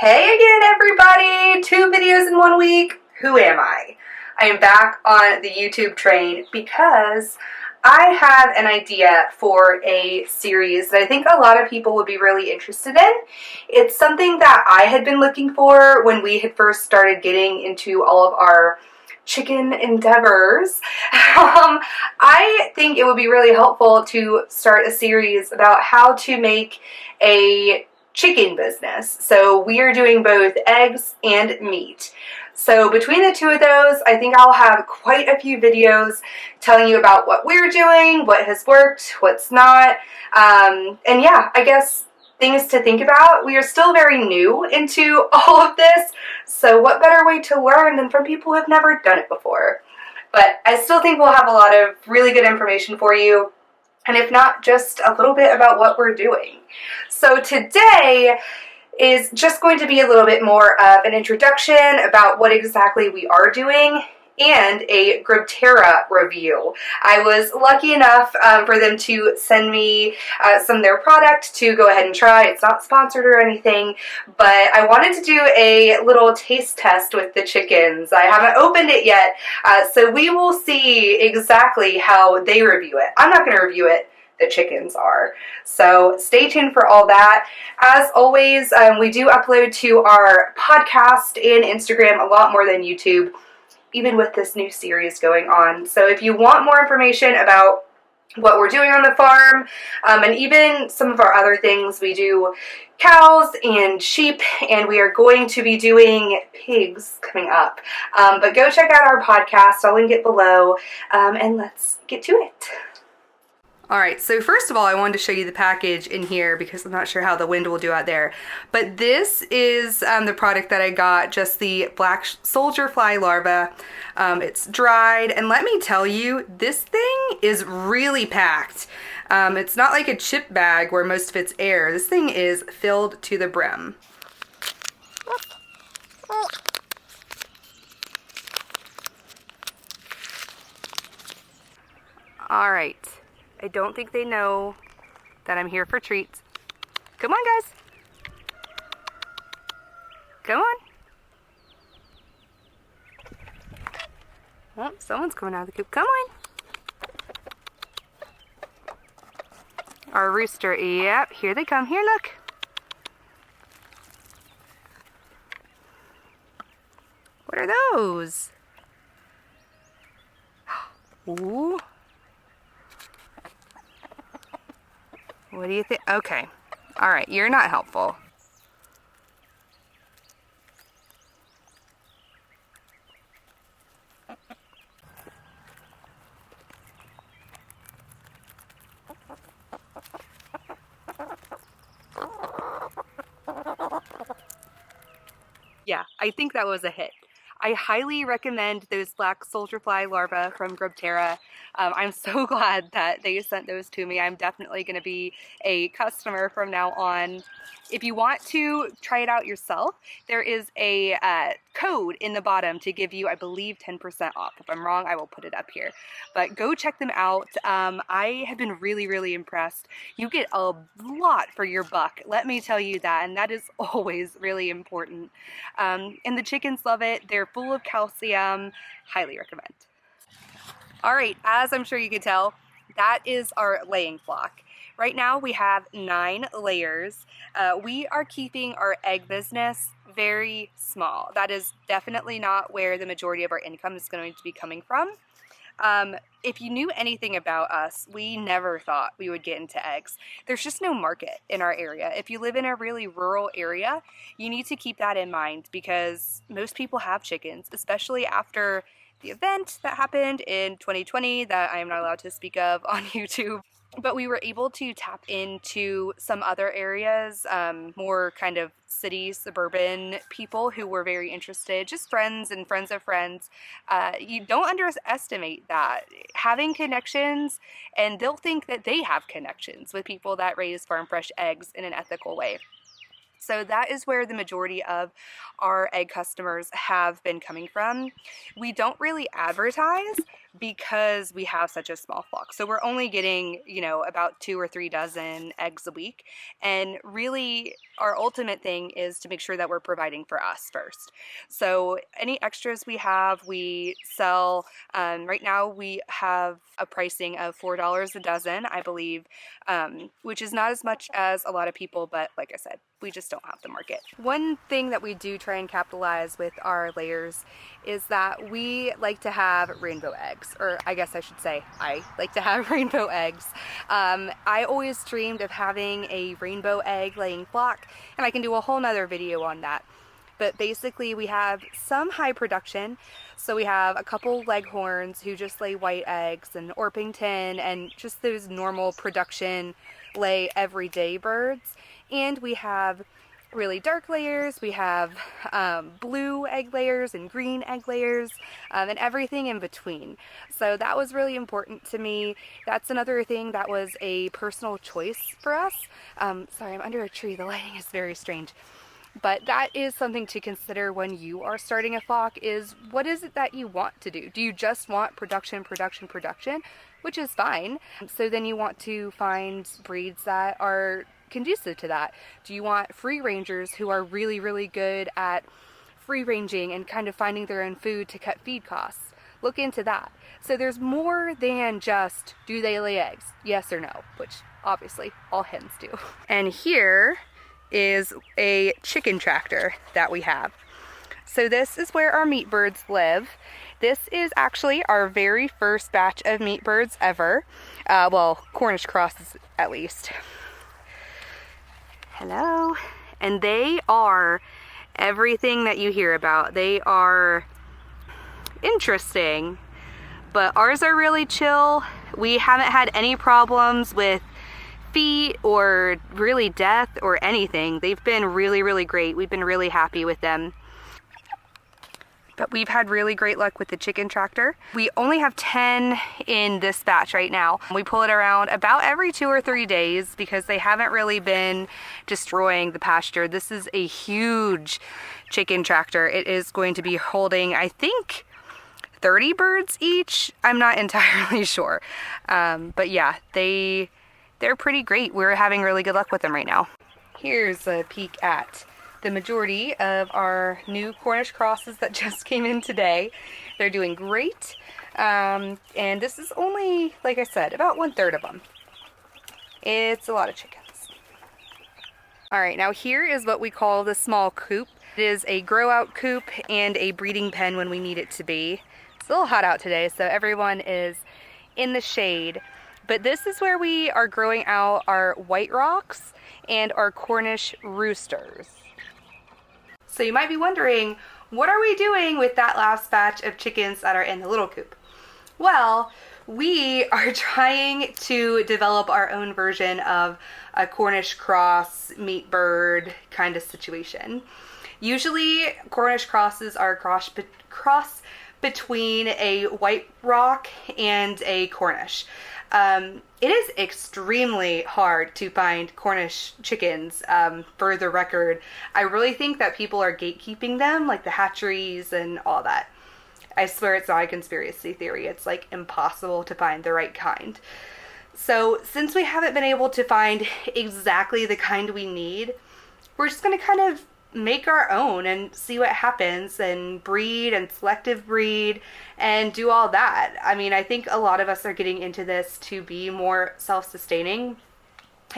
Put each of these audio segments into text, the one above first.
Hey again, everybody! 2 videos in 1 week. Who am I? I am back on the YouTube train because I have an idea for a series that I think a lot of people would be really interested in. It's something that I had been looking for when we had first started getting into all of our chicken endeavors. I think it would be really helpful to start a series about how to make a chicken business. So we are doing both eggs and meat. So between the two of those, I think I'll have quite a few videos telling you about what we're doing, what has worked, what's not. And yeah, I guess things to think about. We are still very new into all of this, so what better way to learn than from people who have never done it before? But I still think we'll have a lot of really good information for you. And if not, just a little bit about what we're doing. So today is just going to be a little bit more of an introduction about what exactly we are doing and a GrubTerra review. I was lucky enough for them to send me some of their product to go ahead and try. It's not sponsored or anything, but I wanted to do a little taste test with the chickens. I haven't opened it yet, so we will see exactly how they review it. I'm not going to review it. The chickens are. So stay tuned for all that. As always, we do upload to our podcast and Instagram a lot more than YouTube, even with this new series going on. So if you want more information about what we're doing on the farm, and even some of our other things, we do cows and sheep, and we are going to be doing pigs coming up. But go check out our podcast. I'll link it below, and let's get to it. Alright, so first of all, I wanted to show you the package in here because I'm not sure how the wind will do out there. But this is the product that I got, just the black soldier fly larva. It's dried, and let me tell you, this thing is really packed. It's not like a chip bag where most of it's air. This thing is filled to the brim. Alright. I don't think they know that I'm here for treats. Come on, guys. Come on. Oh, someone's coming out of the coop. Come on. Our rooster. Yep, here they come. Here, look. What are those? Ooh. What do you think? Okay. All right. You're not helpful. Yeah, I think that was a hit. I highly recommend those black soldier fly larvae from GrubTerra. I'm so glad that they sent those to me. I'm definitely going to be a customer from now on. If you want to try it out yourself, there is a code in the bottom to give you, I believe, 10% off. If I'm wrong, I will put it up here. But go check them out. I have been really, really impressed. You get a lot for your buck, let me tell you that, and that is always really important. And the chickens love it. They're full of calcium. Highly recommend. All right, as I'm sure you can tell, that is our laying flock. Right now we have 9 layers. We are keeping our egg business very small. That is definitely not where the majority of our income is going to be coming from. If you knew anything about us, we never thought we would get into eggs. There's just no market in our area. If you live in a really rural area, you need to keep that in mind because most people have chickens, especially after the event that happened in 2020 that I am not allowed to speak of on YouTube. But we were able to tap into some other areas, more kind of city, suburban people who were very interested, just friends and friends of friends. You don't underestimate that. Having connections, and they'll think that they have connections with people that raise farm fresh eggs in an ethical way. So that is where the majority of our egg customers have been coming from. We don't really advertise, because we have such a small flock. So we're only getting, you know, about 2 or 3 dozen eggs a week. And really our ultimate thing is to make sure that we're providing for us first. So any extras we have, we sell. Right now we have a pricing of $4 a dozen, I believe, which is not as much as a lot of people, but like I said, we just don't have the market. One thing that we do try and capitalize with our layers is that we like to have rainbow eggs, or I guess I should say I like to have rainbow eggs. I always dreamed of having a rainbow egg laying flock, and I can do a whole nother video on that. But basically we have some high production. So we have a couple leghorns who just lay white eggs, and Orpington, and just those normal production lay everyday birds. And we have really dark layers, we have blue egg layers and green egg layers, and everything in between. So that was really important to me. That's another thing that was a personal choice for us. Sorry, I'm under a tree, the lighting is very strange. But that is something to consider when you are starting a flock, is what is it that you want to do? Do you just want production, production, production, which is fine. So then you want to find breeds that are conducive to that. Do you want free rangers who are really, really good at free ranging and kind of finding their own food to cut feed costs? Look into that. So there's more than just, do they lay eggs? Yes or no, which obviously all hens do. And here is a chicken tractor that we have. So this is where our meat birds live. This is actually our very first batch of meat birds ever. Well, Cornish crosses at least. Hello. And they are everything that you hear about. They are interesting, but ours are really chill. We haven't had any problems with feet or really death or anything. They've been really, really great. We've been really happy with them. But we've had really great luck with the chicken tractor. We only have 10 in this batch right now. We pull it around about every 2 or 3 days because they haven't really been destroying the pasture. This is a huge chicken tractor. It is going to be holding, I think, 30 birds each. I'm not entirely sure. But yeah, they're pretty great. We're having really good luck with them right now. Here's a peek at the majority of our new Cornish crosses that just came in today. They're doing great. And this is only, like I said, about 1/3 of them. It's a lot of chickens. All right, now here is what we call the small coop. It is a grow out coop and a breeding pen when we need it to be. It's a little hot out today, so everyone is in the shade. But this is where we are growing out our white rocks and our Cornish roosters. So you might be wondering, what are we doing with that last batch of chickens that are in the little coop? Well, we are trying to develop our own version of a Cornish cross meat bird kind of situation. Usually Cornish crosses are a cross between a white rock and a Cornish. It is extremely hard to find Cornish chickens, for the record. I really think that people are gatekeeping them, like the hatcheries and all that. I swear it's not a conspiracy theory. It's like impossible to find the right kind. So since we haven't been able to find exactly the kind we need, we're just going to kind of make our own and see what happens, and breed and selective breed and do all that. I mean, I think a lot of us are getting into this to be more self-sustaining.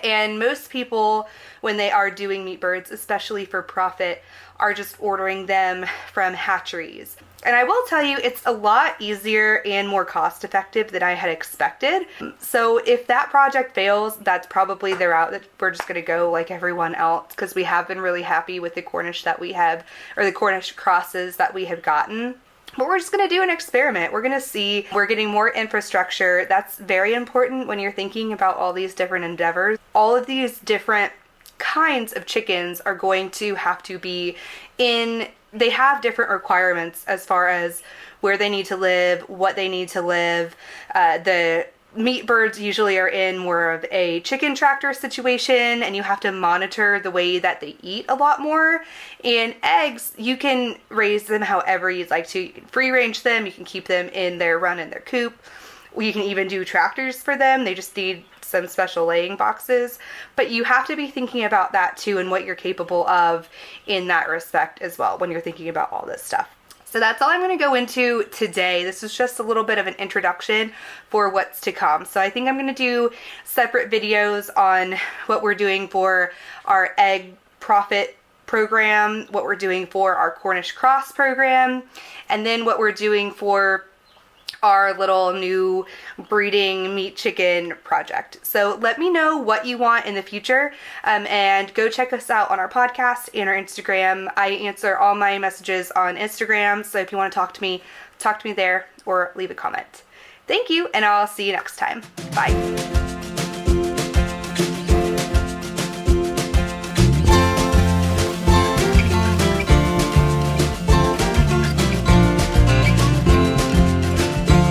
And most people, when they are doing meat birds, especially for profit, are just ordering them from hatcheries. And I will tell you, it's a lot easier and more cost effective than I had expected. So if that project fails, that's probably the route that we're just going to go like everyone else, because we have been really happy with the Cornish that we have, or the Cornish crosses that we have gotten. But we're just going to do an experiment. We're going to see. We're getting more infrastructure. That's very important when you're thinking about all these different endeavors. All of these different kinds of chickens are going to have to be in, they have different requirements as far as where they need to live, what they need to live, the meat birds usually are in more of a chicken tractor situation, and you have to monitor the way that they eat a lot more. And eggs, you can raise them however you'd like to. You can free range them, you can keep them in their run in their coop. You can even do tractors for them. They just need some special laying boxes. But you have to be thinking about that too, and what you're capable of in that respect as well when you're thinking about all this stuff. So that's all I'm going to go into today. This is just a little bit of an introduction for what's to come. So I think I'm going to do separate videos on what we're doing for our egg profit program, what we're doing for our Cornish cross program, and then what we're doing for our little new breeding meat chicken project. So let me know what you want in the future, and go check us out on our podcast and our Instagram. I answer all my messages on Instagram, so if you want to talk to me there or leave a comment. Thank you, and I'll see you next time. Bye.